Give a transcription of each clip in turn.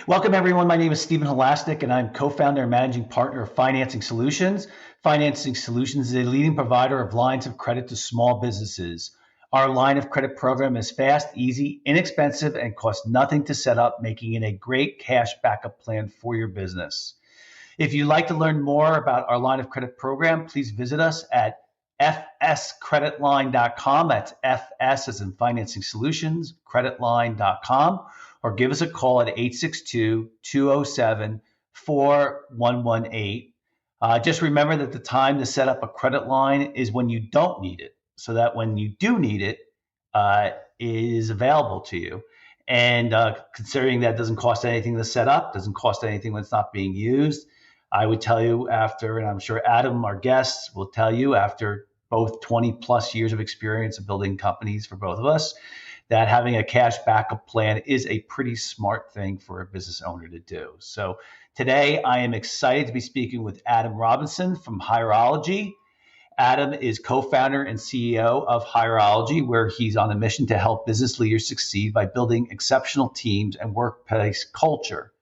Welcome, everyone. My name is Stephen Holastic, and I'm co-founder and managing partner of Financing Solutions. Financing Solutions is a leading provider of lines of credit to small businesses. Our line of credit program is fast, easy, inexpensive, and costs nothing to set up, making it a great cash backup plan for your business. If you'd like to learn more about our line of credit program, please visit us at fscreditline.com. That's FS as in Financing Solutions, creditline.com, or give us a call at 862-207-4118. Just remember that the time to set up a credit line is when you don't need it, so that when you do need it, it is available to you. And considering that doesn't cost anything to set up, doesn't cost anything when it's not being used, I would tell you after, and I'm sure Adam, our guests, will tell you after both 20 plus years of experience of building companies for both of us, that having a cash backup plan is a pretty smart thing for a business owner to do. So today I am excited to be speaking with Adam Robinson from Hierology. Adam is co-founder and CEO of Hierology, where he's on a mission to help business leaders succeed by building exceptional teams and workplace culture.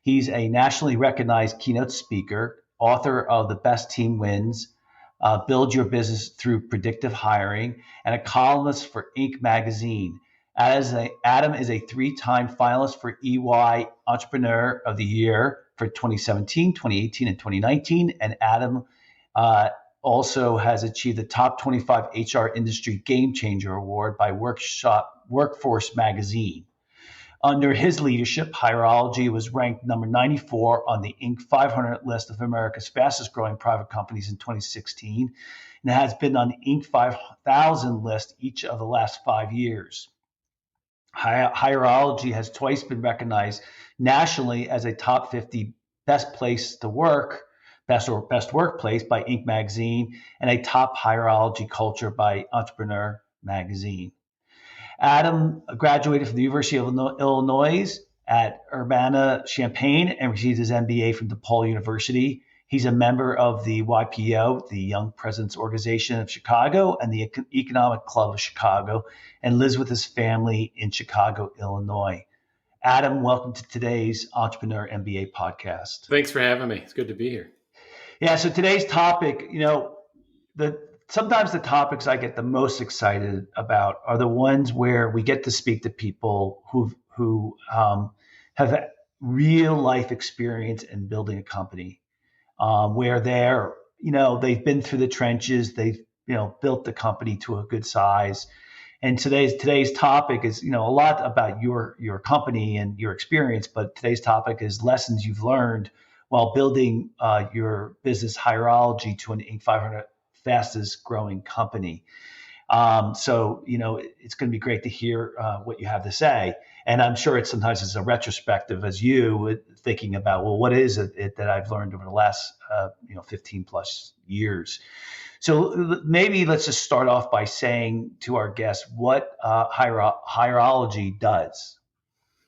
He's a nationally recognized keynote speaker, author of The Best Team Wins, Build Your Business Through Predictive Hiring, and a columnist for Inc. magazine. Adam is a three-time finalist for EY Entrepreneur of the Year for 2017, 2018, and 2019. And Adam also has achieved the top 25 HR industry game changer award by Workforce magazine. Under his leadership, Hierology was ranked number 94 on the Inc. 500 list of America's fastest growing private companies in 2016, and has been on the Inc. 5000 list each of the last 5 years. Hierology has twice been recognized nationally as a top 50 best place to work, best workplace by Inc. magazine, and a top hierology culture by Entrepreneur magazine. Adam graduated from the University of Illinois at Urbana-Champaign and received his MBA from DePaul University. He's a member of the YPO, the Young Presidents Organization of Chicago, and the Economic Club of Chicago, and lives with his family in Chicago, Illinois. Adam, welcome to today's Entrepreneur MBA podcast. Thanks for having me. It's good to be here. Yeah, so today's topic, sometimes the topics I get the most excited about are the ones where we get to speak to people who have real life experience in building a company, where they've been through the trenches, they've built the company to a good size. And today's topic is a lot about your company and your experience, but today's topic is lessons you've learned while building your business Hierology to an Inc. 500 fastest growing company. So it's going to be great to hear what you have to say. And I'm sure sometimes it's a retrospective as you thinking about, well, what is it that I've learned over the last 15 plus years? So maybe let's just start off by saying to our guests what Hierology does.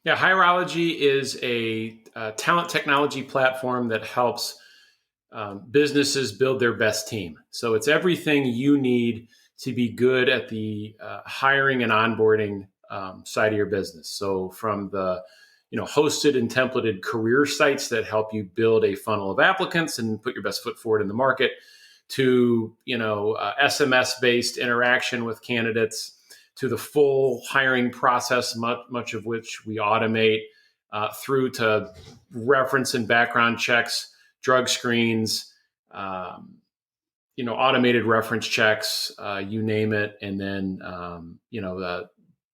Yeah, Hierology is a talent technology platform that helps businesses build their best team. So it's everything you need to be good at the hiring and onboarding side of your business. So from the hosted and templated career sites that help you build a funnel of applicants and put your best foot forward in the market, to SMS-based interaction with candidates, to the full hiring process, much of which we automate, through to reference and background checks, drug screens, automated reference checks, you name it. And then, the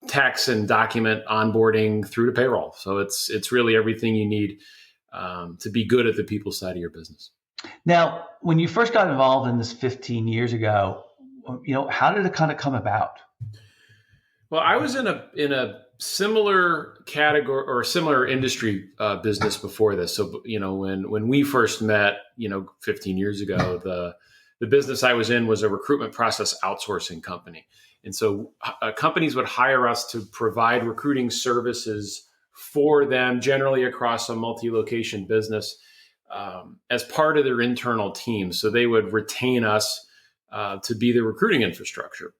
tax and document onboarding through to payroll. So it's really everything you need to be good at the people side of your business. Now, when you first got involved in this 15 years ago, how did it kind of come about? Well, I was in a similar category or similar industry business before this. So, when we first met, 15 years ago, the business I was in was a recruitment process outsourcing company. And so companies would hire us to provide recruiting services for them, generally across a multi-location business, as part of their internal team. So they would retain us to be the recruiting infrastructure.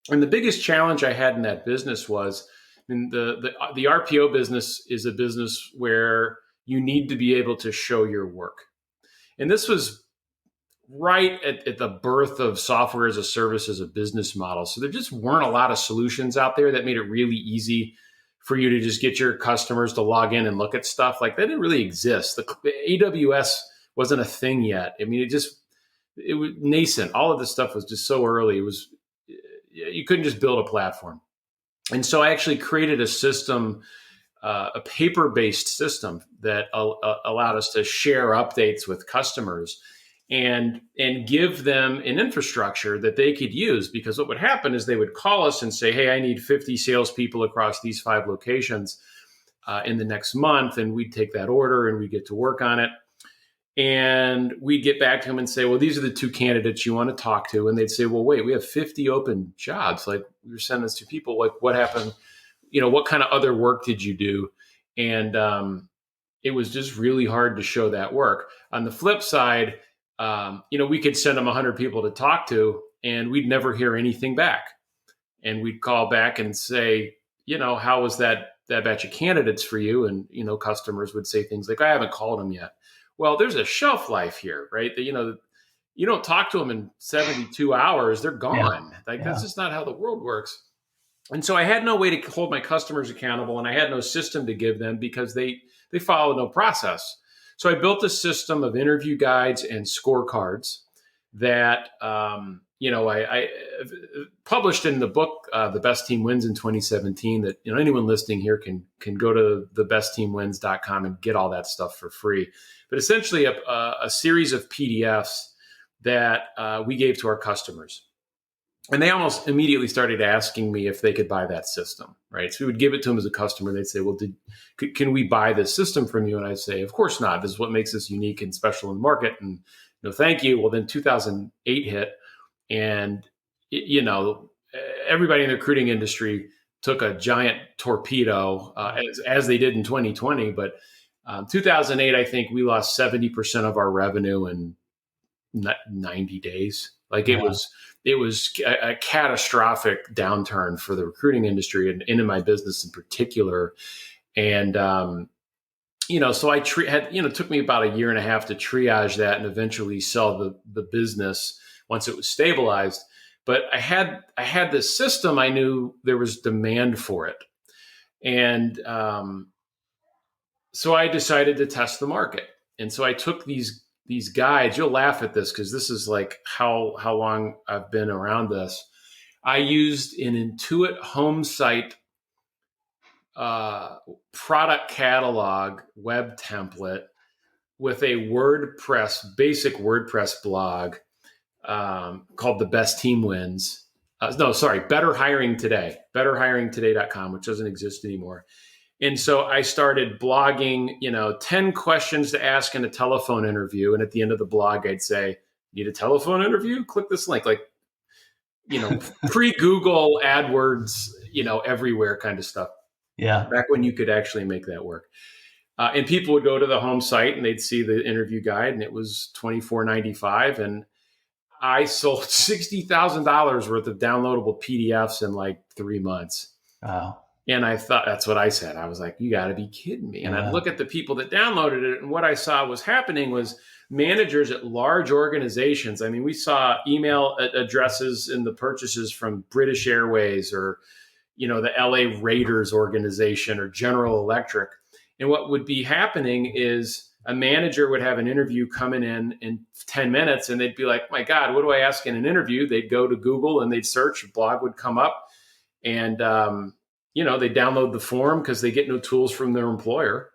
And the biggest challenge I had in that business was mean, the RPO business is a business where you need to be able to show your work. And this was right at the birth of software as a service as a business model. So there just weren't a lot of solutions out there that made it really easy for you to just get your customers to log in and look at stuff. Like, that didn't really exist. The AWS wasn't a thing yet. I mean, it was nascent. All of this stuff was just so early. You couldn't just build a platform. And so I actually created a system, a paper-based system that allowed us to share updates with customers and give them an infrastructure that they could use. Because what would happen is they would call us and say, hey, I need 50 salespeople across these 5 locations in the next month. And we'd take that order and we'd get to work on it. And we'd get back to them and say, well, these are the 2 candidates you want to talk to. And they'd say, well, wait, we have 50 open jobs. Like, you're sending us 2 people. Like, what happened? What kind of other work did you do? And it was just really hard to show that work. On the flip side, we could send them 100 people to talk to, and we'd never hear anything back. And we'd call back and say, how was that batch of candidates for you? And, customers would say things like, I haven't called them yet. Well, there's a shelf life here, right? That, you don't talk to them in 72 hours, they're gone. That's just not how the world works. And so I had no way to hold my customers accountable, and I had no system to give them because they follow no process. So I built a system of interview guides and scorecards that, I published in the book, The Best Team Wins in 2017, that, anyone listening here can go to thebestteamwins.com and get all that stuff for free. But essentially a series of PDFs that we gave to our customers. And they almost immediately started asking me if they could buy that system, right? So we would give it to them as a customer. They'd say, well, can we buy this system from you? And I'd say, of course not. This is what makes us unique and special in the market. And no, thank you. Well, then 2008 hit, and everybody in the recruiting industry took a giant torpedo, as they did in 2020. But 2008, I think we lost 70% of our revenue in 90 days. Like, it was a catastrophic downturn for the recruiting industry and in my business in particular. And, so I it took me about 1.5 years to triage that and eventually sell the business once it was stabilized. But I had this system. I knew there was demand for it. And, so I decided to test the market. And so I took these guides. You'll laugh at this because this is like how long I've been around this. I used an Intuit home site product catalog web template with a basic WordPress blog called The Best Team Wins. Better Hiring Today, betterhiringtoday.com, which doesn't exist anymore. And so I started blogging, 10 questions to ask in a telephone interview. And at the end of the blog, I'd say, need a telephone interview? Click this link. Like, pre-Google, AdWords, everywhere kind of stuff. Yeah. Back when you could actually make that work. And people would go to the home site and they'd see the interview guide, and it was $24.95. And I sold $60,000 worth of downloadable PDFs in like 3 months. Wow. And I thought, that's what I said. I was like, you got to be kidding me. And I'd look at the people that downloaded it, and what I saw was happening was managers at large organizations. I mean, we saw email addresses in the purchases from British Airways or, the LA Raiders organization or General Electric. And what would be happening is a manager would have an interview coming in 10 minutes, and they'd be like, my God, what do I ask in an interview? They'd go to Google and they'd search, a blog would come up, and, they download the form because they get no tools from their employer.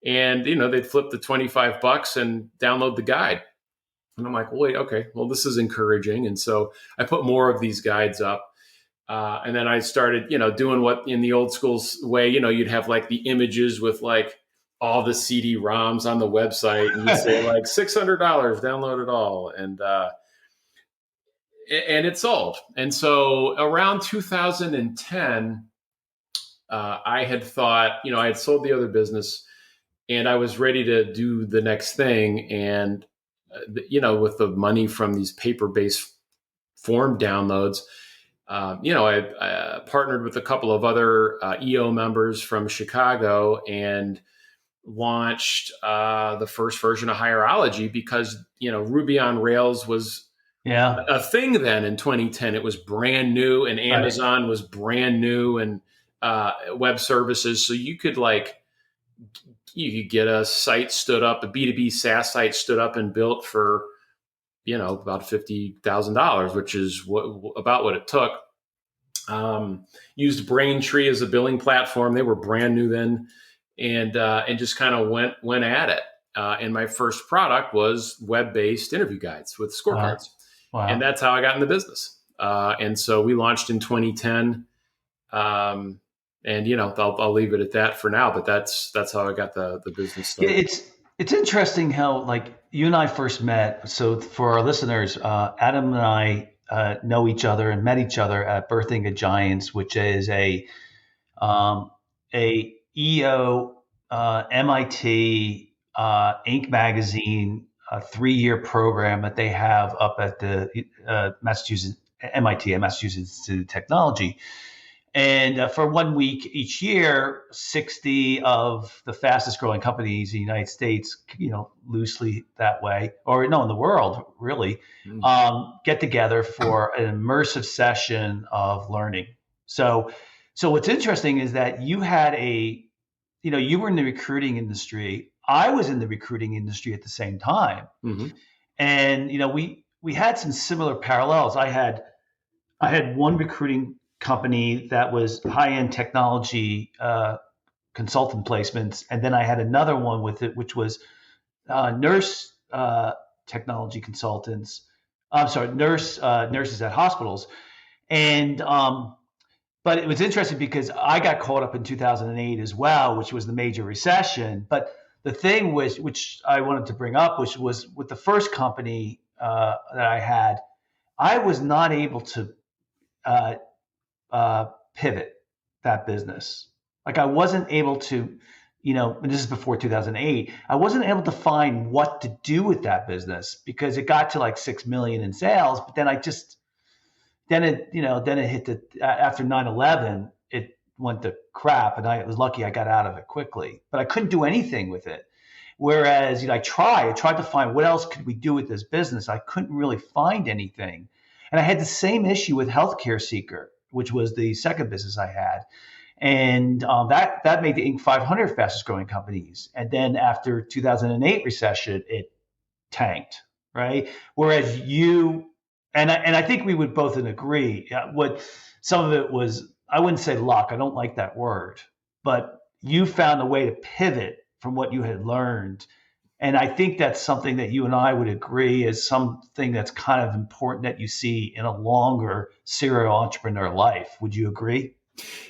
And, they'd flip the $25 and download the guide. And I'm like, well, wait, okay, well, this is encouraging. And so I put more of these guides up. And then I started, doing what in the old school way, you'd have like the images with like all the CD-ROMs on the website, and you say like $600, download it all. And it sold. And so around 2010, I had thought, I had sold the other business and I was ready to do the next thing. And, with the money from these paper-based form downloads, I partnered with a couple of other EO members from Chicago and launched the first version of Hierology because, Ruby on Rails was Yeah. a thing then in 2010. It was brand new, and Right. Amazon was brand new, and web services. So you could get a site stood up, a B2B SaaS site stood up and built for, about $50,000, which is about what it took. Used Braintree as a billing platform. They were brand new then, and just kind of went at it. And my first product was web-based interview guides with Wow. scorecards, and Wow. that's how I got in the business. And so we launched in 2010. And I'll leave it at that for now. But that's how I got the business Yeah, started. it's interesting how like you and I first met. So for our listeners, Adam and I know each other and met each other at Birthing a Giants, which is um, a EO MIT Inc. magazine 3-year program that they have up at the Massachusetts MIT, Massachusetts Institute of Technology. And for 1 week each year, 60 of the fastest growing companies in the United States, loosely that way, or no, in the world, really, Mm. get together for an immersive session of learning. So, so what's interesting is that you were in the recruiting industry. I was in the recruiting industry at the same time. Mm-hmm. And, we had some similar parallels. I had one recruiting company that was high-end technology consultant placements, and then I had another one with it, which was nurse technology consultants. I'm sorry, nurses at hospitals, and but it was interesting because I got caught up in 2008 as well, which was the major recession. But the thing was, which I wanted to bring up, which was with the first company that I had, I was not able to uh, pivot that business. Like I wasn't able to, and this is before 2008, I wasn't able to find what to do with that business because it got to like 6 million in sales, but then then it hit after 9/11, it went to crap, and I was lucky I got out of it quickly, but I couldn't do anything with it. Whereas, I tried to find what else could we do with this business. I couldn't really find anything. And I had the same issue with Healthcare Seeker, which was the second business I had. And that made the Inc. 500 fastest growing companies. And then after 2008 recession, it tanked, right? Whereas and I think we would both agree, what some of it was, I wouldn't say luck, I don't like that word, but you found a way to pivot from what you had learned. And I think that's something that you and I would agree is something that's kind of important that you see in a longer serial entrepreneur life. Would you agree?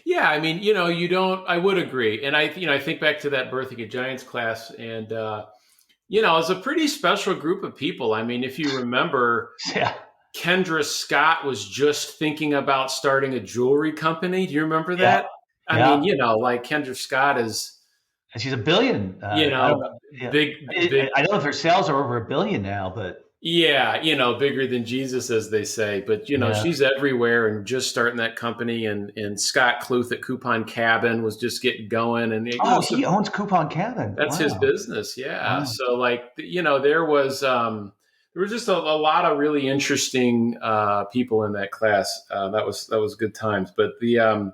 Yeah, I mean, you don't. I would agree, and I think back to that Birthing a Giants class, and it's a pretty special group of people. I mean, if you remember, Yeah. Kendra Scott was just thinking about starting a jewelry company. Do you remember Yeah. that? I mean, Yeah. like Kendra Scott is, And she's a billion. you I don't know, know. Yeah. big, big. I don't know if her sales are over a billion now, but Yeah, bigger than Jesus, as they say. But yeah. she's everywhere and just starting that company. And Scott Kluth at Coupon Cabin was just getting going, and Oh, so he owns Coupon Cabin. that's his Wow. business. Yeah. Wow. So there was just a lot of really interesting people in that class. That was good times. But to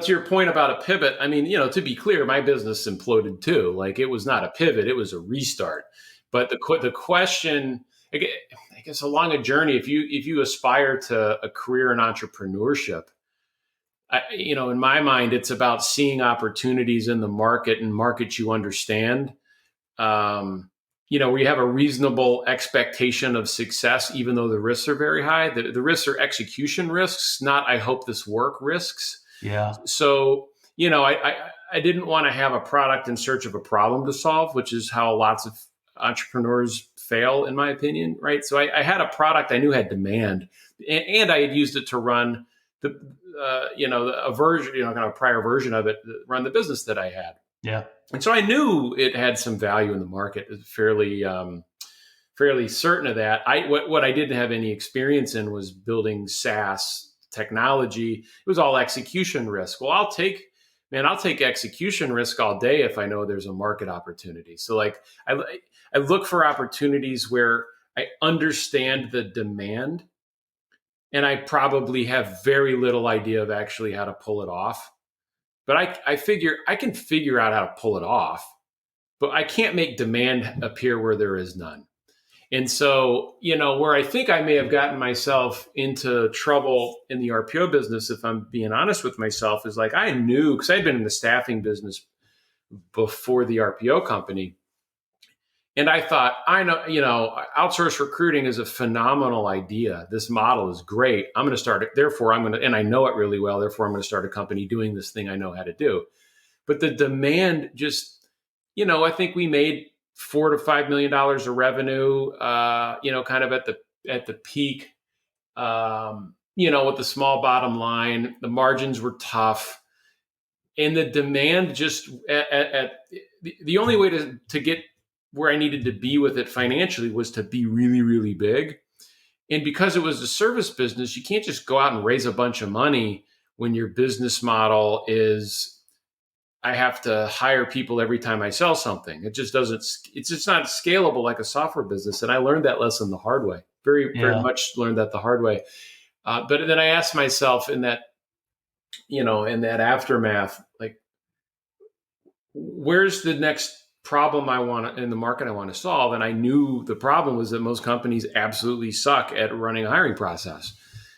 your point about a pivot, I mean, to be clear, my business imploded too. Like it was not a pivot; it was a restart. But the question, I guess, along a journey, if you aspire to a career in entrepreneurship, in my mind, it's about seeing opportunities in the market and markets you understand. Where you have a reasonable expectation of success, even though the risks are very high. The risks are execution risks, not I hope this work risks. Yeah. So, I didn't want to have a product in search of a problem to solve, which is how lots of entrepreneurs fail, in my opinion, right? So I had a product I knew had demand, and I had used it to run a version, kind of a prior version of it, run the business that I had. Yeah. And so I knew it had some value in the market, fairly fairly certain of that. What I didn't have any experience in was building SaaS technology. It was all execution risk. Well, I'll take execution risk all day if I know there's a market opportunity. So like I look for opportunities where I understand the demand and I probably have very little idea of actually how to pull it off. But I figure I can figure out how to pull it off, but I can't make demand appear where there is none. And so, where I think I may have gotten myself into trouble in the RPO business, if I'm being honest with myself, is like I knew, because I'd been in the staffing business before the RPO company. And I thought, I know, outsource recruiting is a phenomenal idea. This model is great. I'm going to start it. Therefore, and I know it really well. Therefore, I'm going to start a company doing this thing I know how to do. But the demand just, I think we made $4 to $5 million of revenue, kind of at the peak, with the small bottom line. The margins were tough. And the demand just the only way to get where I needed to be with it financially was to be really, really big. And because it was a service business, you can't just go out and raise a bunch of money when your business model is, I have to hire people every time I sell something. It's just not scalable like a software business. And I learned that lesson the hard way, very much learned that the hard way. But then I asked myself in that aftermath, like, where's the next problem in the market I want to solve? And I knew the problem was that most companies absolutely suck at running a hiring process.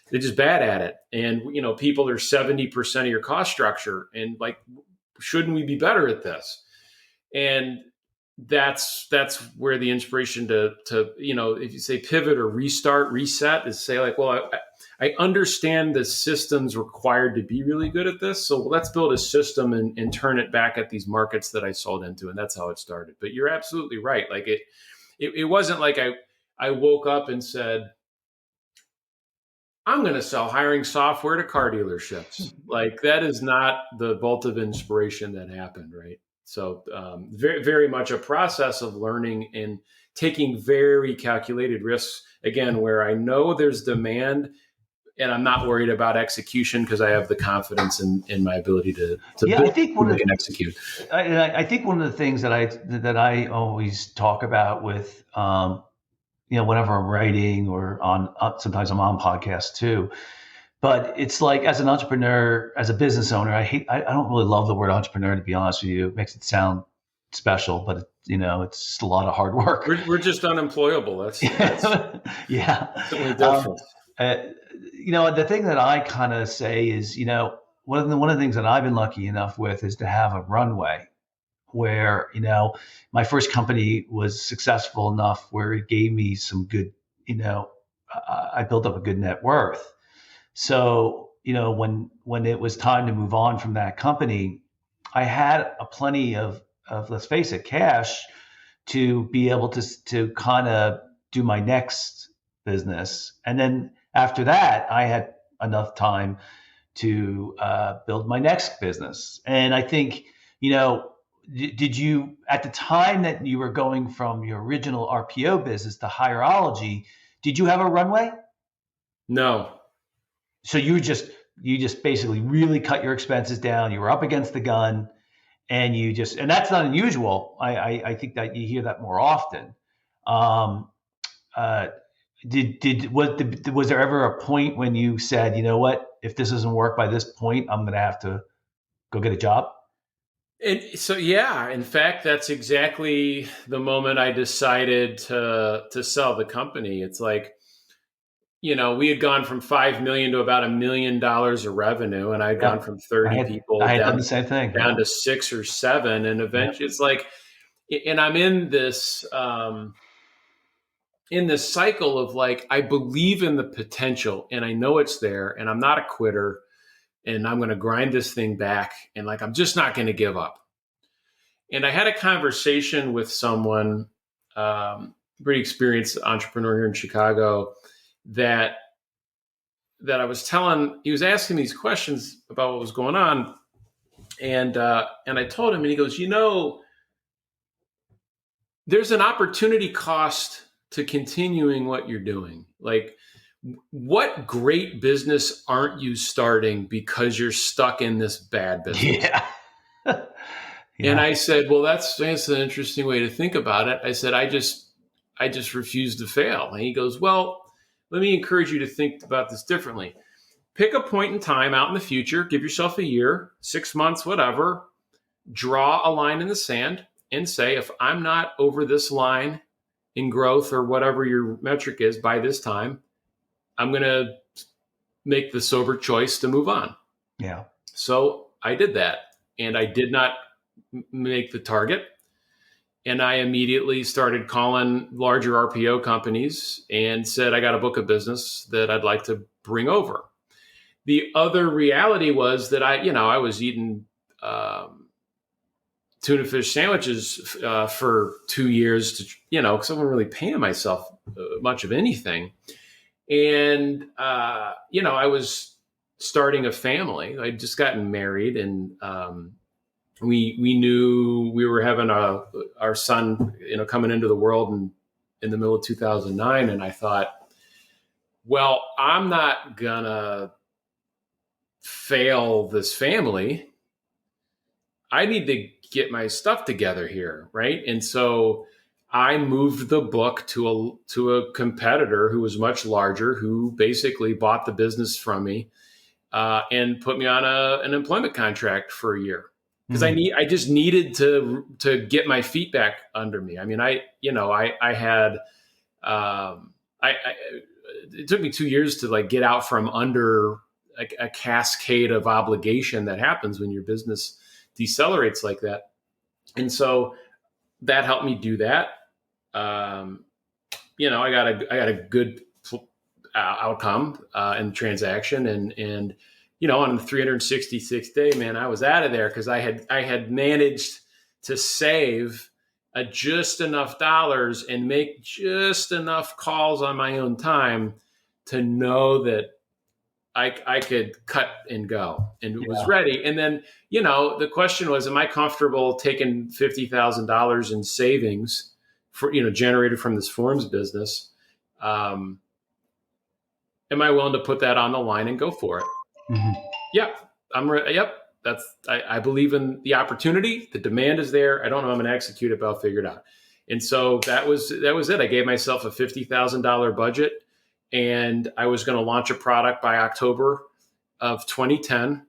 They're just bad at it. And, people are 70% of your cost structure. And like, shouldn't we be better at this? And that's where the inspiration to if you say pivot or restart, reset, is say like, well, I understand the systems required to be really good at this. So let's build a system and turn it back at these markets that I sold into. And that's how it started. But you're absolutely right. Like it wasn't like I woke up and said, I'm going to sell hiring software to car dealerships. Like that is not the bolt of inspiration that happened. Right. So very, very much a process of learning and taking very calculated risks, again, where I know there's demand and I'm not worried about execution because I have the confidence in my ability to build I think and execute. I think one of the things that I always talk about with, whenever I'm writing or sometimes I'm on podcasts too, but it's like as an entrepreneur, as a business owner, I don't really love the word entrepreneur, to be honest with you. It makes it sound special, but it's just a lot of hard work. We're just unemployable. That's yeah. Certainly different. The thing that I kind of say is, one of the things that I've been lucky enough with is to have a runway where, my first company was successful enough where it gave me some good, I built up a good net worth. So, when it was time to move on from that company, I had a plenty of, let's face it, cash to be able to kind of do my next business. And then after that, I had enough time to build my next business. And I think, did you, at the time that you were going from your original RPO business to Hierology, did you have a runway? No. So you just basically really cut your expenses down. You were up against the gun, and and that's not unusual. I think that you hear that more often. Was there ever a point when you said, you know what, if this doesn't work by this point, I'm going to have to go get a job? And so, in fact, that's exactly the moment I decided to sell the company. It's like, we had gone from 5 million to about $1 million of revenue, and I'd gone from 30 people I had done the same thing, down to 6 or 7. And eventually it's like, and I'm in this cycle of like, I believe in the potential and I know it's there and I'm not a quitter and I'm going to grind this thing back. And like, I'm just not going to give up. And I had a conversation with someone, pretty experienced entrepreneur here in Chicago, that I was telling, he was asking these questions about what was going on. And I told him, and he goes, there's an opportunity cost to continuing what you're doing. Like, what great business aren't you starting because you're stuck in this bad business? Yeah. And Yeah. I said, well, that's an interesting way to think about it. I said, I just refuse to fail. And he goes, well, let me encourage you to think about this differently. Pick a point in time out in the future, give yourself a year, 6 months, whatever, draw a line in the sand and say, if I'm not over this line in growth or whatever your metric is by this time, I'm going to make the sober choice to move on. Yeah. So I did that, and I did not make the target. And I immediately started calling larger RPO companies and said, I got a book of business that I'd like to bring over. The other reality was that I was eating tuna fish sandwiches for 2 years to, because I wasn't really paying myself much of anything. And, I was starting a family. I'd just gotten married, and we knew we were having our son, coming into the world in the middle of 2009. And I thought, well, I'm not gonna fail this family. I need to get my stuff together here, right? And so I moved the book to a competitor who was much larger, who basically bought the business from me and put me on an employment contract for a year, because I just needed to get my feet back under me. I mean, I had it took me 2 years to like get out from under a cascade of obligation that happens when your business decelerates like that. And so that helped me do that. I got a good outcome in the transaction, and on the 366th day, man, I was out of there because I had managed to save just enough dollars and make just enough calls on my own time to know that I could cut and go, and it was ready. And then, the question was, am I comfortable taking $50,000 in savings for, generated from this forms business? Am I willing to put that on the line and go for it? Mm-hmm. Yep. Yep. I believe in the opportunity. The demand is there. I don't know if I'm going to execute it, but I'll figure it out. And so that was it. I gave myself a $50,000 budget, and I was going to launch a product by October of 2010.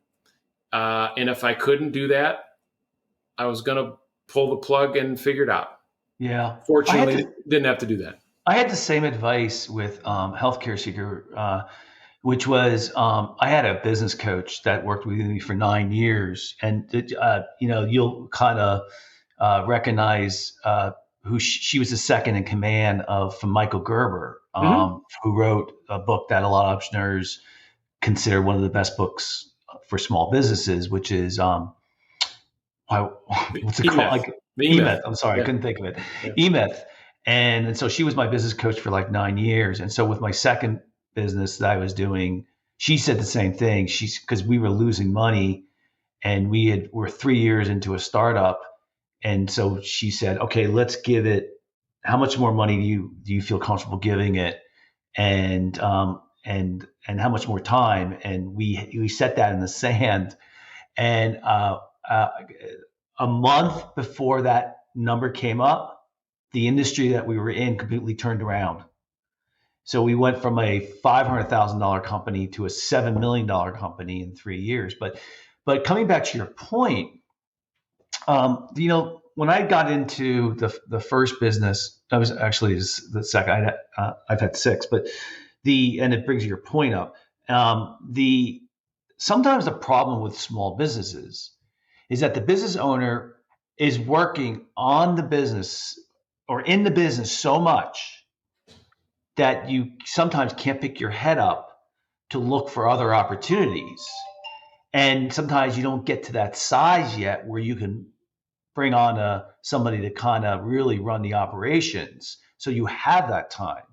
And if I couldn't do that, I was going to pull the plug and figure it out. Yeah. Fortunately, didn't have to do that. I had the same advice with Healthcare Seeker, which was I had a business coach that worked with me for 9 years, and you'll kind of recognize who she was the second in command from Michael Gerber, who wrote a book that a lot of entrepreneurs consider one of the best books for small businesses, which is what's it called? Like E-Myth. I'm sorry, I couldn't think of it. Yeah. E-Myth. And so she was my business coach for like 9 years. And so with my second business that I was doing, she said the same thing. Because we were losing money, and we're 3 years into a startup. And so she said, okay, let's give it. How much more money do you feel comfortable giving it? And how much more time? And we set that in the sand. And a month before that number came up, the industry that we were in completely turned around. So we went from a $500,000 company to a $7 million company in 3 years. But coming back to your point, when I got into the first business, I was actually the second. I've had six, and it brings your point up. Sometimes the problem with small businesses is that the business owner is working on the business or in the business so much that you sometimes can't pick your head up to look for other opportunities. And sometimes you don't get to that size yet where you can bring on somebody to kind of really run the operations. So you have that time.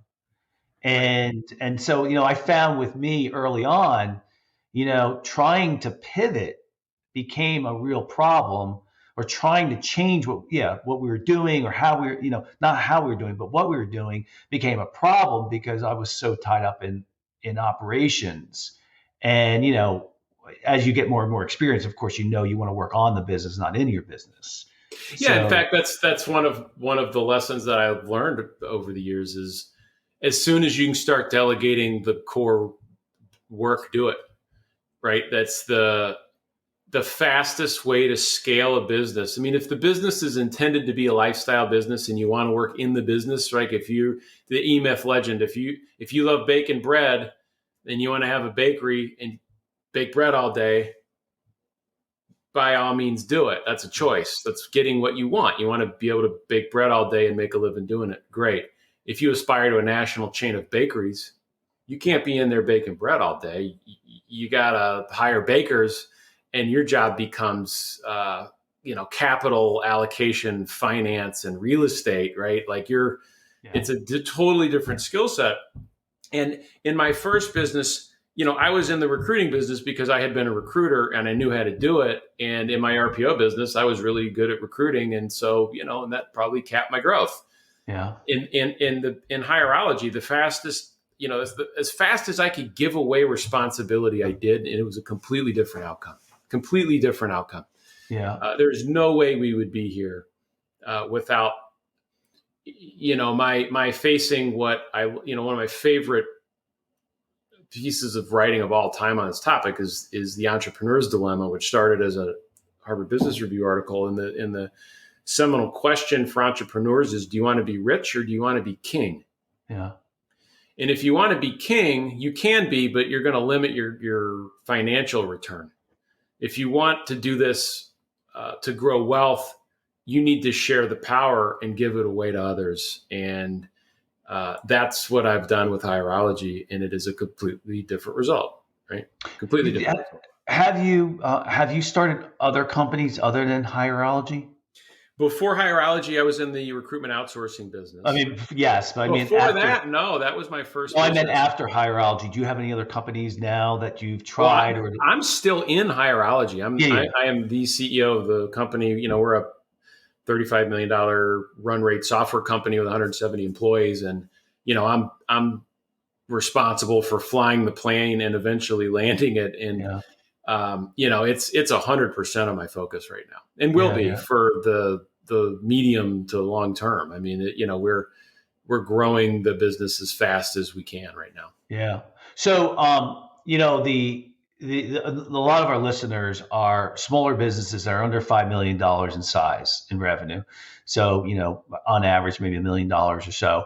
And so, I found with me early on, trying to pivot became a real problem or trying to change what we were doing, or how we were, not how we were doing, but what we were doing, became a problem because I was so tied up in operations. And as you get more and more experience, of course, you want to work on the business, not in your business. Yeah, in So fact, that's one of the lessons that I've learned over the years is as soon as you can start delegating the core work, do it. Right? That's the fastest way to scale a business. I mean, if the business is intended to be a lifestyle business and you want to work in the business, right? If you the E-Myth legend, if you love baking bread and you want to have a bakery and bake bread all day, by all means do it. That's a choice. That's getting what you want. You want to be able to bake bread all day and make a living doing it. Great. If you aspire to a national chain of bakeries, you can't be in there baking bread all day. You got to hire bakers, and your job becomes, capital allocation, finance, and real estate, right? Like it's a totally different skill set. And in my first business, I was in the recruiting business because I had been a recruiter and I knew how to do it. And in my RPO business, I was really good at recruiting. And so, and that probably capped my growth. Yeah. In Hierology, the fastest, as fast as I could give away responsibility, I did. And it was a completely different outcome. Yeah. There's no way we would be here without, my facing what one of my favorite pieces of writing of all time on this topic is the entrepreneur's dilemma, which started as a Harvard Business Review article. In the seminal question for entrepreneurs is, do you want to be rich or do you want to be king? Yeah. And if you want to be king, you can be, but you're going to limit your financial return. If you want to do this to grow wealth, you need to share the power and give it away to others. And that's what I've done with Hierology, and it is a completely different result, right? Completely different. Have you started other companies other than Hierology? Before Hierology, I was in the recruitment outsourcing business. I mean, yes, but before that, no, that was my first. Well, I meant after Hierology. Do you have any other companies now that you've tried? Well, I'm still in Hierology. I am the CEO of the company. We're a $35 million run rate software company with 170 employees. And, I'm responsible for flying the plane and eventually landing it. And, it's 100% of my focus right now, and will be for the medium to long term. I mean, we're growing the business as fast as we can right now. Yeah. So, a lot of our listeners are smaller businesses that are under $5 million in size in revenue. So, on average, maybe $1 million or so.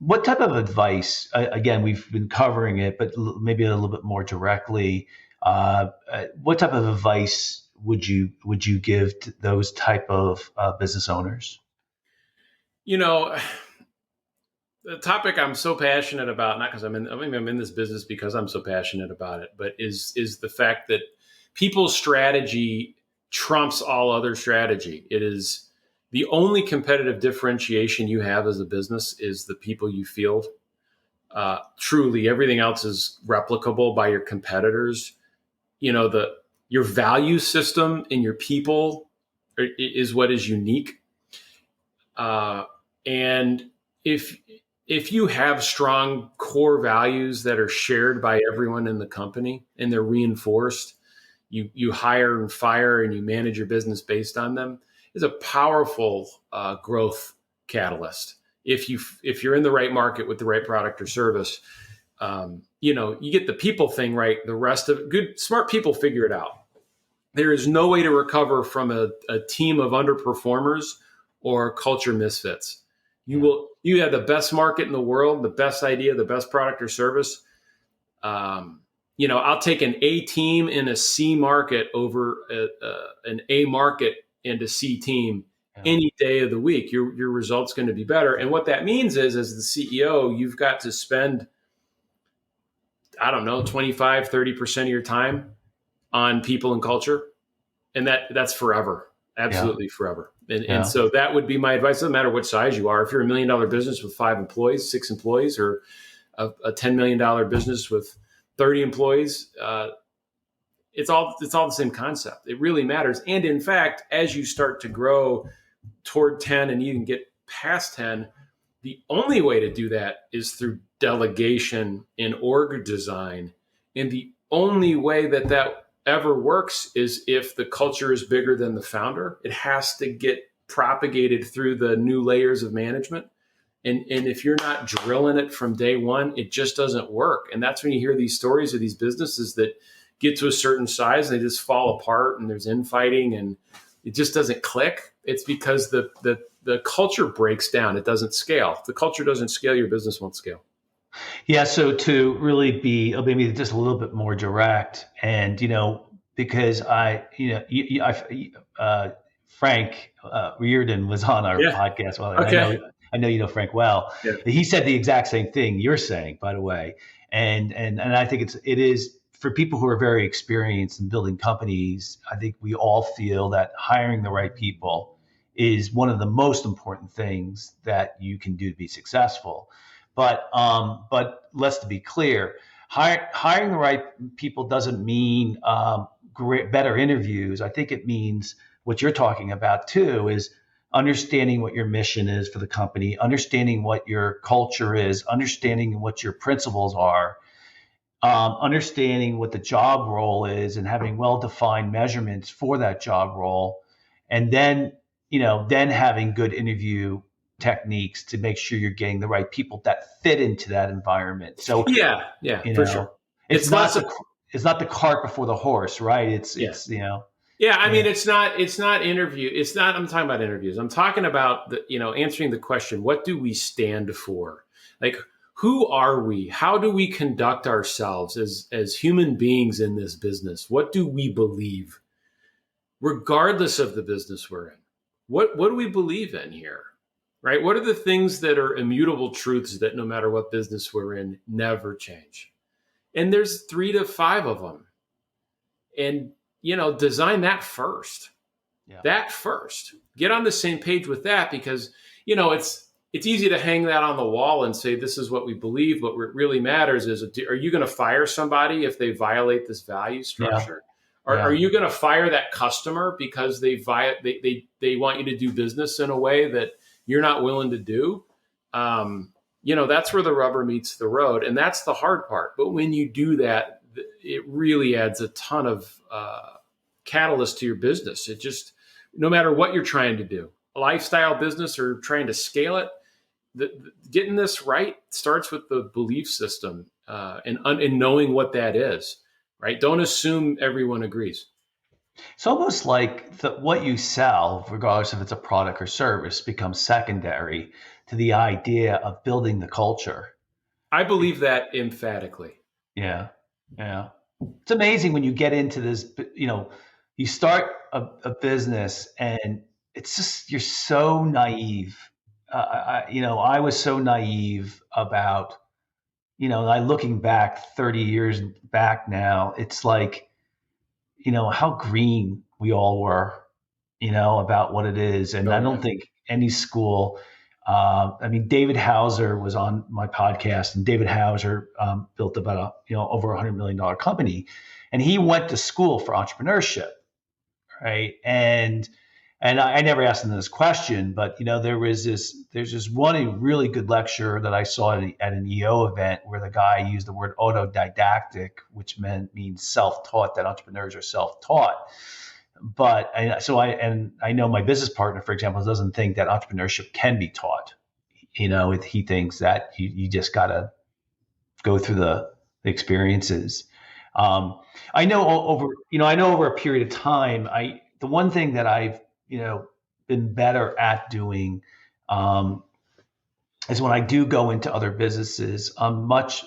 What type of advice, again, we've been covering it, but maybe a little bit more directly, what type of advice would you give to those type of business owners? The topic I'm so passionate about, not because I'm in this business because I'm so passionate about it, but is the fact that people's strategy trumps all other strategy. It is the only competitive differentiation you have as a business is the people you field. Truly, everything else is replicable by your competitors. Your value system and your people is what is unique. And if you have strong core values that are shared by everyone in the company and they're reinforced, you hire and fire and you manage your business based on them, is a powerful growth catalyst. If you're in the right market with the right product or service, you get the people thing right. The rest of it, smart people figure it out. There is no way to recover from a team of underperformers or culture misfits. You have the best market in the world, the best idea, the best product or service. I'll take an A team in a C market over an A market and a C team any day of the week. Your result's going to be better. And what that means is, as the CEO, you've got to spend, 25, 30% of your time on people and culture. And that's forever. Absolutely forever. And so that would be my advice. It doesn't matter what size you are. If you're $1 million business with 5 employees, 6 employees, or a $10 million business with 30 employees, it's all the same concept. It really matters. And in fact, as you start to grow toward 10 and even get past 10, the only way to do that is through delegation in org design. And the only way that that ever works is if the culture is bigger than the founder. It has to get propagated through the new layers of management. And if you're not drilling it from day one, it just doesn't work. And that's when you hear these stories of these businesses that get to a certain size and they just fall apart and there's infighting and it just doesn't click. It's because the culture breaks down. It doesn't scale. If the culture doesn't scale, your business won't scale. Yeah. So to really be maybe just a little bit more direct, and because Frank Reardon was on our podcast. Well, Okay. I know you know Frank well. Yeah. He said the exact same thing you're saying, by the way, and I think it is for people who are very experienced in building companies. I think we all feel that hiring the right people is one of the most important things that you can do to be successful. But let's to be clear, hiring the right people doesn't mean better interviews. I think it means what you're talking about too is understanding what your mission is for the company, understanding what your culture is, understanding what your principles are, understanding what the job role is, and having well-defined measurements for that job role, and then then having good interview techniques to make sure you're getting the right people that fit into that environment. So Yeah, for sure. It's not the cart before the horse, right? It's Yeah, I mean, it's not interview. It's not, I'm talking about interviews. I'm talking about answering the question, what do we stand for? Like, who are we? How do we conduct ourselves as human beings in this business? What do we believe? Regardless of the business we're in. What do we believe in here? Right? What are the things that are immutable truths that no matter what business we're in, never change? And there's 3 to 5 of them. And design that first. Yeah. That first. Get on the same page with that because, it's easy to hang that on the wall and say, this is what we believe. But what really matters is, are you going to fire somebody if they violate this value structure? Yeah. Are you going to fire that customer because they want you to do business in a way that you're not willing to do? That's where the rubber meets the road. And that's the hard part. But when you do that, it really adds a ton of catalyst to your business. It just, no matter what you're trying to do, a lifestyle business or trying to scale it, getting this right starts with the belief system and knowing what that is, right? Don't assume everyone agrees. It's almost like what you sell, regardless if it's a product or service, becomes secondary to the idea of building the culture. I believe that emphatically. Yeah. Yeah. It's amazing when you get into this, you start a business and it's just, you're so naive. I was so naive about, looking back 30 years back now, it's like, how green we all were, about what it is. And I don't think any school, David Hauser was on my podcast, and David Hauser built about over $100 million company, and he went to school for entrepreneurship, right? And I never asked him this question, but there's this one really good lecture that I saw at an EO event where the guy used the word autodidactic, which means self-taught, that entrepreneurs are self-taught. But I know my business partner, for example, doesn't think that entrepreneurship can be taught. He thinks that you just got to go through the experiences. I know over a period of time, the one thing that I've been better at doing is when I do go into other businesses, I'm much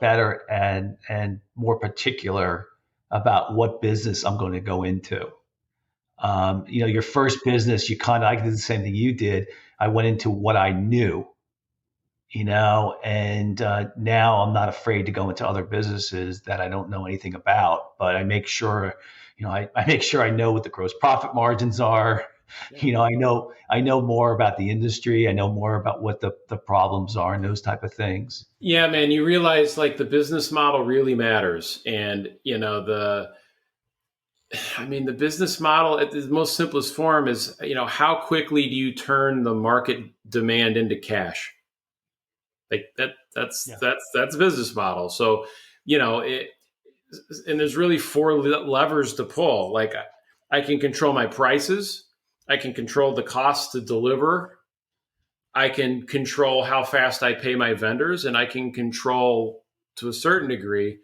better and more particular about what business I'm going to go into. Your first business, I did the same thing you did. I went into what I knew, and now I'm not afraid to go into other businesses that I don't know anything about, but I make sure, I make sure I know what the gross profit margins are. Yeah. I know more about the industry. I know more about what the problems are and those type of things. Yeah, man, you realize like the business model really matters. And, I mean, the business model at the most simplest form is, how quickly do you turn the market demand into cash? Like Yeah. that's a business model. So, it, and there's really four levers to pull. Like I can control my prices, I can control the cost to deliver, I can control how fast I pay my vendors, and I can control to a certain degree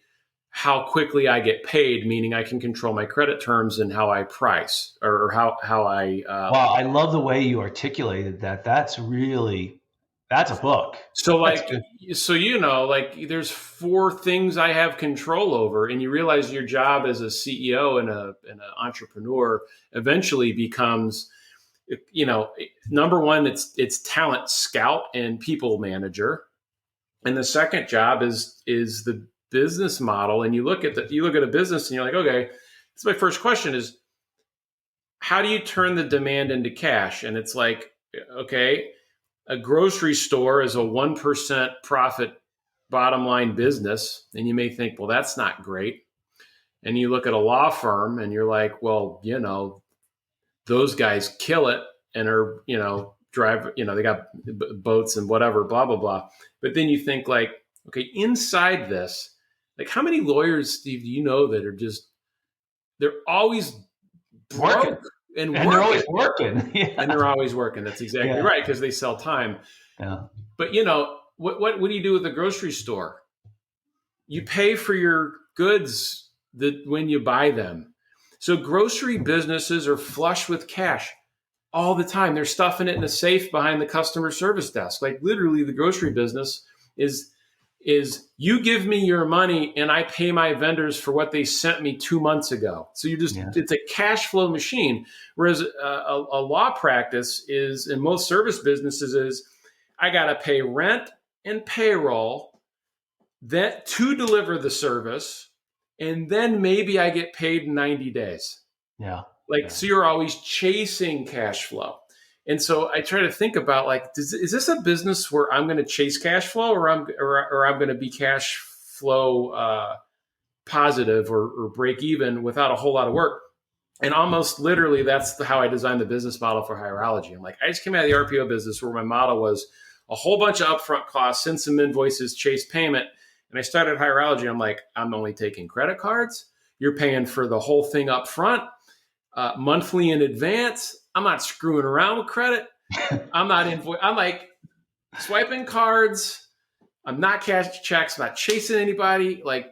how quickly I get paid, meaning I can control my credit terms and how I price or how I. Wow, I love the way you articulated that. That's a book. So That's like, good. like there's four things I have control over, and you realize your job as a CEO and an entrepreneur eventually becomes, number one, it's talent scout and people manager, and the second job is the business model. And you look at a business and you're like, okay, this is my first question is how do you turn the demand into cash? And it's like, okay, a grocery store is a 1% profit bottom line business. And you may think, well, that's not great. And you look at a law firm and you're like, well, those guys kill it and are, drive, they got boats and whatever, blah, blah, blah. But then you think like, okay, inside this, like how many lawyers, Steve, do you know that are just, they're always Working. broke and And they're working. always working. Yeah. And they're always working. That's exactly Yeah. right, because they sell time. Yeah. But what do you do with the grocery store? You pay for your goods when you buy them. So grocery businesses are flush with cash all the time. They're stuffing it in a safe behind the customer service desk. Like literally, the grocery business is you give me your money and I pay my vendors for what they sent me 2 months ago. So it's a cash flow machine. Whereas a law practice is, in most service businesses, is I got to pay rent and payroll that to deliver the service, and then maybe I get paid in 90 days. Yeah. So you're always chasing cash flow. And so I try to think about like, is this a business where I'm going to chase cash flow, or I'm going to be cash flow positive or break even without a whole lot of work? And almost literally, that's how I designed the business model for Hierology. I'm like, I just came out of the RPO business where my model was a whole bunch of upfront costs, send some invoices, chase payment. And I started Hierology. I'm like, I'm only taking credit cards. You're paying for the whole thing up front, monthly in advance. I'm not screwing around with credit. I'm like swiping cards. I'm not cashing checks. I'm not chasing anybody. Like,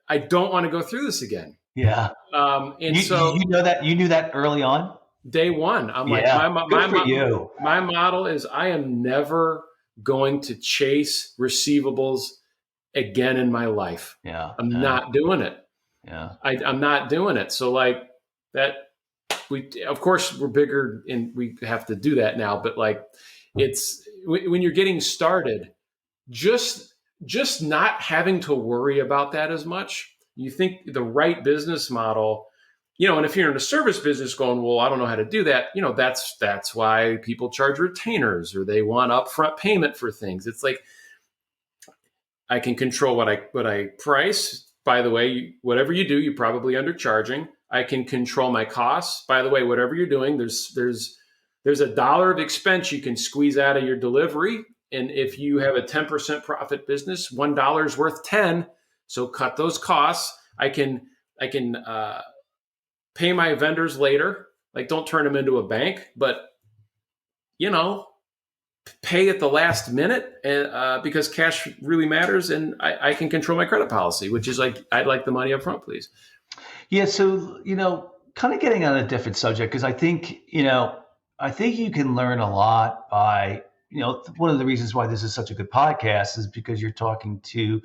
I don't want to go through this again. Yeah. And you knew that early on. Day one, I'm like, my model is I am never going to chase receivables again in my life. Yeah. I'm not doing it. Yeah. I'm not doing it. So like that, of course we're bigger and we have to do that now, but like it's when you're getting started, just not having to worry about that as much. You think the right business model, and if you're in a service business going, well, I don't know how to do that, that's why people charge retainers or they want upfront payment for things. It's like, I can control what I price. By the way, whatever you do, you're probably undercharging. I can control my costs. By the way, whatever you're doing, there's $1 of expense you can squeeze out of your delivery. And if you have a 10% profit business, $1 is worth 10. So cut those costs. I can pay my vendors later. Like, don't turn them into a bank, but pay at the last minute because cash really matters, and I can control my credit policy, which is like, I'd like the money up front, please. Yeah. So, kind of getting on a different subject, because I think you can learn a lot by, one of the reasons why this is such a good podcast is because you're talking to,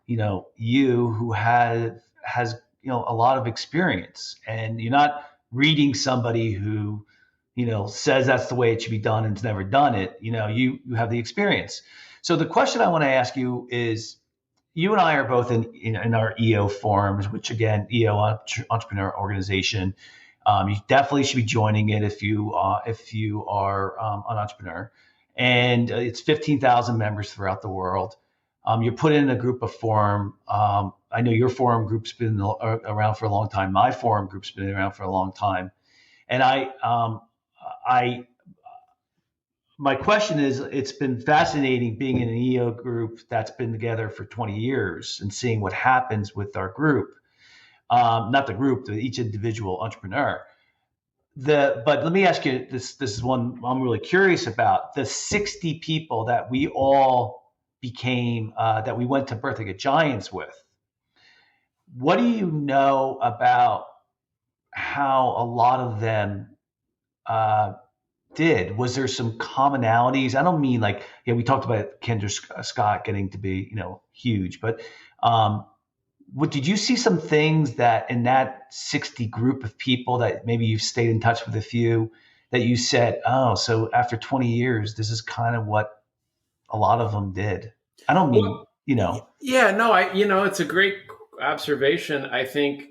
you who has, a lot of experience, and you're not reading somebody who, says that's the way it should be done and's never done it. You have the experience. So the question I want to ask you is, you and I are both in our EO forums, which again, EO Entrepreneur Organization. You definitely should be joining it if you are an entrepreneur. And it's 15,000 members throughout the world. You're put in a group of forum I know your forum group's been around for a long time. My forum group's been around for a long time. And I, my question is, it's been fascinating being in an EO group that's been together for 20 years and seeing what happens with our group. Not the group, each individual entrepreneur. But let me ask you this. This is one I'm really curious about. The 60 people that we all became, that we went to Birthing at Giants with. What do you know about how a lot of them did? Was there some commonalities? I don't mean like, yeah, we talked about Kendra Scott getting to be, huge, but what did you see some things that in that 60 group of people that maybe you've stayed in touch with a few that you said, oh, so after 20 years, this is kind of what a lot of them did? I don't mean, Well, yeah, no, it's a great observation. I think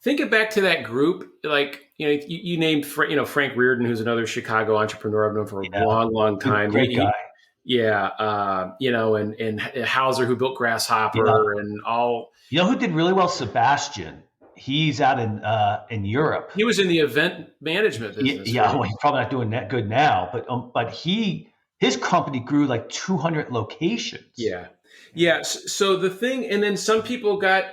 it back to that group, like, you named, Frank Reardon, who's another Chicago entrepreneur I've known for a long, long time. Great guy. And Hauser, who built Grasshopper, and all. You know who did really well? Sebastian. He's out in Europe. He was in the event management business. Yeah, right? Well, he's probably not doing that good now, but his company grew like 200 locations. Yeah. So the thing, and then some people got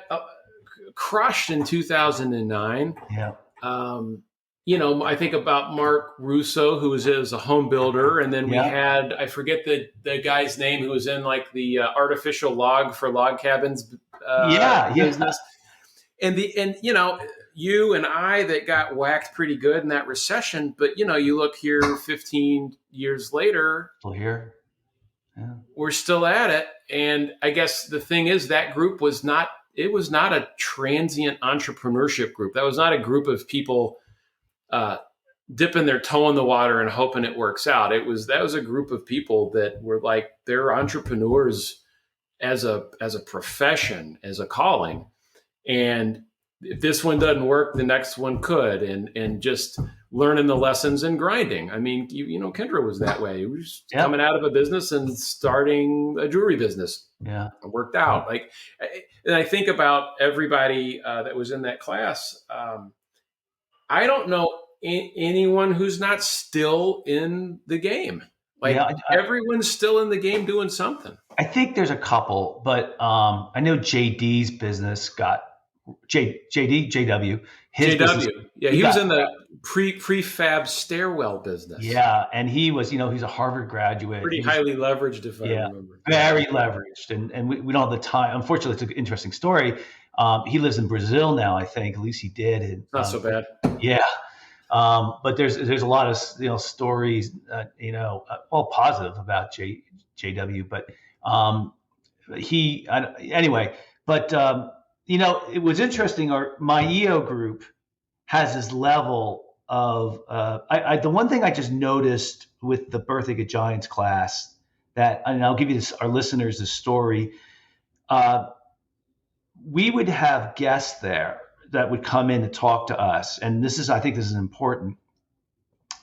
crushed in 2009. Yeah. I think about Mark Russo, who was a home builder, and then we had, I forget the guy's name, who was in like the artificial log for log cabins business. And you and I that got whacked pretty good in that recession, but you look here 15 years later, still here. Yeah. We're still at it. And I guess the thing is that group was not a transient entrepreneurship group. That was not a group of people dipping their toe in the water and hoping it works out. That was a group of people that were like, they're entrepreneurs as a profession, as a calling. And if this one doesn't work, the next one could, and just learning the lessons and grinding. I mean, Kendra was that way. He was coming out of a business and starting a jewelry business. Yeah. It worked out. And I think about everybody that was in that class. I don't know anyone who's not still in the game. Everyone's still in the game doing something. I think there's a couple, but I know JD's business got JW. Business, he was in the prefab stairwell business. Yeah, and he was, he's a Harvard graduate. Pretty highly leveraged, if I remember. Very leveraged, and we don't have the time. Unfortunately, it's an interesting story. He lives in Brazil now, I think. At least he did. And, not so bad. Yeah. But there's a lot of stories, all positive about JW, but anyway. But it was interesting. My EO group has this level of the one thing I just noticed with the Birthing at Giants class that, and I'll give you our listeners this story. We would have guests there that would come in to talk to us. And I think this is important.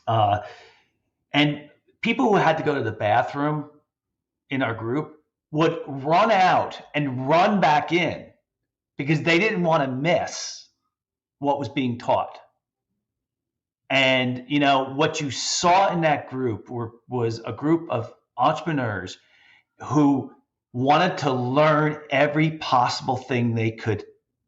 And people who had to go to the bathroom in our group would run out and run back in because they didn't want to miss what was being taught. And, what you saw in that group was a group of entrepreneurs who wanted to learn every possible thing they could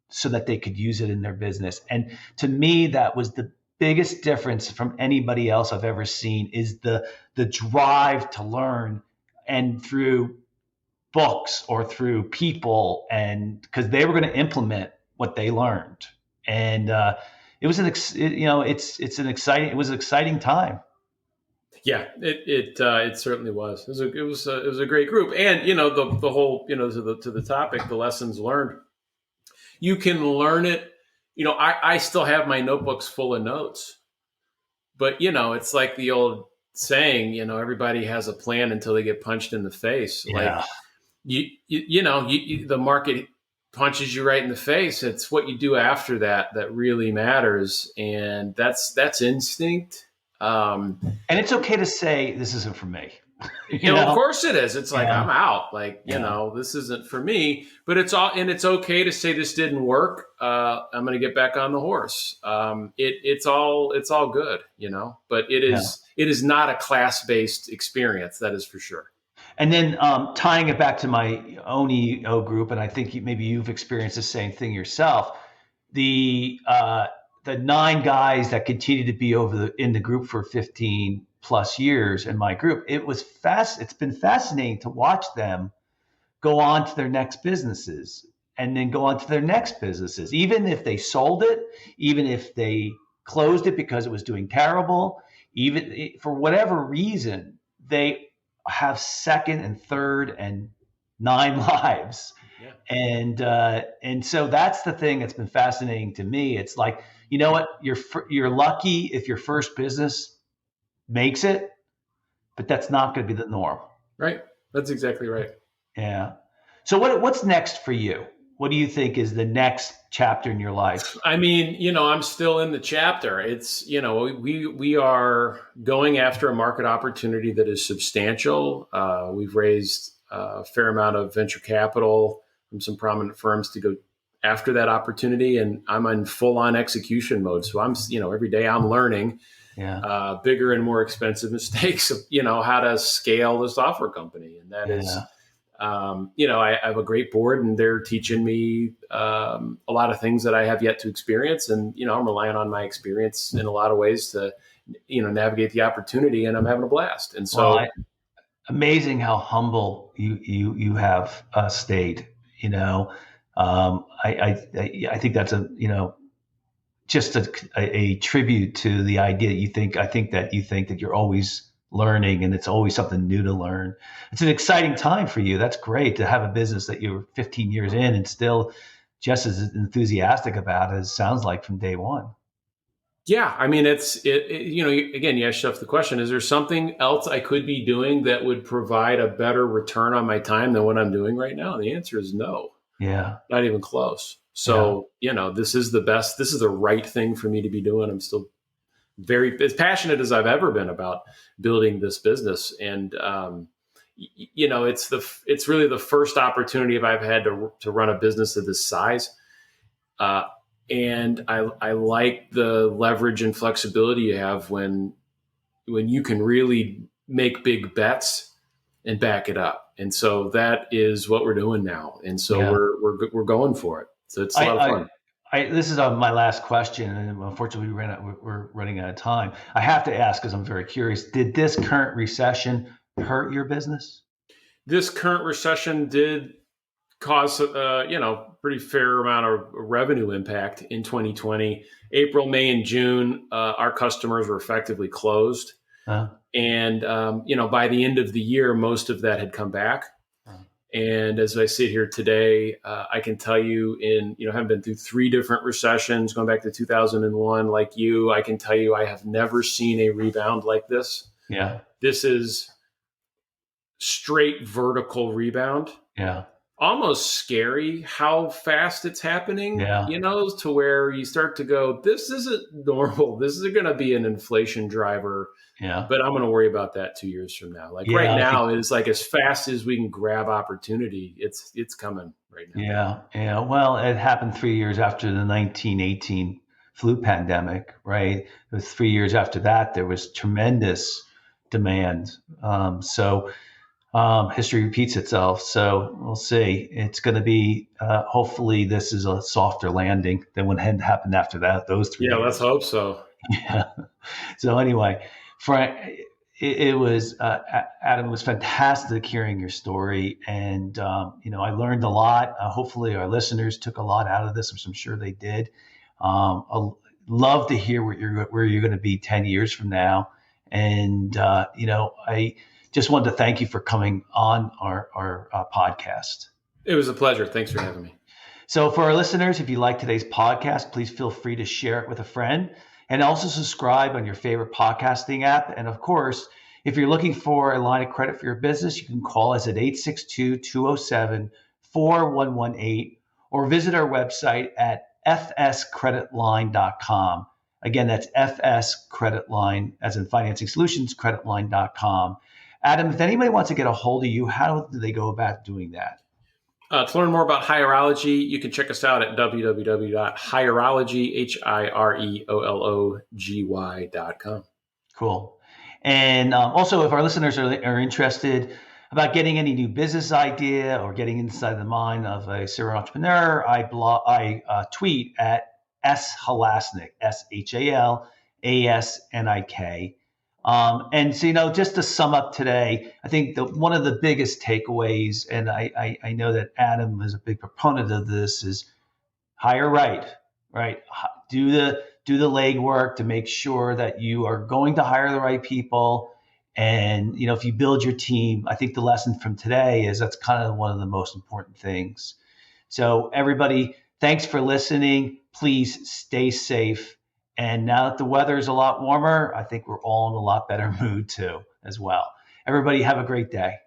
so that they could use it in their business. And to me, that was the biggest difference from anybody else I've ever seen, is the drive to learn, and through books or through people, and because they were going to implement what they learned. And it was an exciting time. Yeah, it certainly was. It was a great group, and the whole to the topic, the lessons learned. You can learn it. I still have my notebooks full of notes, but it's like the old saying, everybody has a plan until they get punched in the face. Yeah. Like the market punches you right in the face. It's what you do after that really matters, and that's instinct. And it's okay to say this isn't for me. You Of know? course it is. It's like, Yeah. I'm out. Like, Yeah. this isn't for me. But it's okay to say this didn't work. I'm going to get back on the horse. It's all good. But Yeah. it is not a class based experience. That is for sure. And then tying it back to my own EO group, and I think maybe you've experienced the same thing yourself. The uh, the 9 guys that continue to be in the group for 15 plus years in my group, it's been fascinating to watch them go on to their next businesses and then go on to their next businesses, even if they sold it, even if they closed it because it was doing terrible, even for whatever reason, they have second and third and 9 lives. Yeah. And so that's the thing that's been fascinating to me. It's like, you know what, you're lucky if your first business makes it, but that's not going to be the norm. Right. That's exactly right. Yeah. So what's next for you? What do you think is the next chapter in your life? I mean, I'm still in the chapter. It's, we are going after a market opportunity that is substantial. We've raised a fair amount of venture capital from some prominent firms to go after that opportunity, and I'm in full on execution mode. So I'm, every day I'm learning Yeah. bigger and more expensive mistakes of, how to scale the software company, and that is. Yeah. I have a great board, and they're teaching me a lot of things that I have yet to experience. And, I'm relying on my experience in a lot of ways to, navigate the opportunity, and I'm having a blast. And Well, so, amazing how humble you have stayed. I think that's just a tribute to the idea that you think that you're always learning and it's always something new to learn. It's an exciting time for you. That's great to have a business that you're 15 years in and still just as enthusiastic about it as it sounds like from day one. yeah, I mean, again, you asked yourself the question, is there something else I could be doing that would provide a better return on my time than what I'm doing right now? And the answer is no, Yeah. not even close. Yeah. So, this is this is the right thing for me to be doing. I'm still very as passionate as I've ever been about building this business. And, it's really the first opportunity I've had to run a business of this size. And I like the leverage and flexibility you have when you can really make big bets and back it up. And so that is what we're doing now. And so Yeah. we're going for it. So it's a lot of fun. This is my last question, and unfortunately, we're running out of time. I have to ask because I'm very curious. Did this current recession hurt your business? This current recession did cause pretty fair amount of revenue impact in 2020. April, May, and June, our customers were effectively closed, and by the end of the year, most of that had come back. And as I sit here today, I can tell you, having been through 3 different recessions, going back to 2001, like you, I can tell you, I have never seen a rebound like this. Yeah. This is straight vertical rebound. Yeah. Almost scary how fast it's happening, Yeah. to where you start to go, this isn't normal. This is going to be an inflation driver. Yeah. But I'm going to worry about that 2 years from now. Like right now, it's like as fast as we can grab opportunity, it's coming right now. Yeah. Yeah. Well, it happened 3 years after the 1918 flu pandemic, right? It was 3 years after that. There was tremendous demand. History repeats itself. So we'll see. It's going to be, hopefully this is a softer landing than what had happened after that, those 3 years. Let's hope so. Yeah. So anyway, Frank, it was, Adam, it was fantastic hearing your story. And, I learned a lot. Hopefully our listeners took a lot out of this, which I'm sure they did. I'd love to hear where you're going to be 10 years from now. And, I just wanted to thank you for coming on our podcast. It was a pleasure. Thanks for having me. So for our listeners, if you like today's podcast, please feel free to share it with a friend and also subscribe on your favorite podcasting app. And of course, if you're looking for a line of credit for your business, you can call us at 862-207-4118 or visit our website at fscreditline.com. Again, that's fscreditline, as in financing solutions, creditline.com. Adam, if anybody wants to get a hold of you, how do they go about doing that? To learn more about Hierology, you can check us out at www.hierology, HIREOLOGY.com. Cool. And also, if our listeners are interested about getting any new business idea or getting inside the mind of a serial entrepreneur, I tweet at shalasnik, SHALASNIK. And so, just to sum up today, I think that one of the biggest takeaways, and I know that Adam is a big proponent of this, is hire right? Do the legwork to make sure that you are going to hire the right people. And if you build your team, I think the lesson from today is that's kind of one of the most important things. So everybody, thanks for listening. Please stay safe. And now that the weather is a lot warmer, I think we're all in a lot better mood too, as well. Everybody have a great day.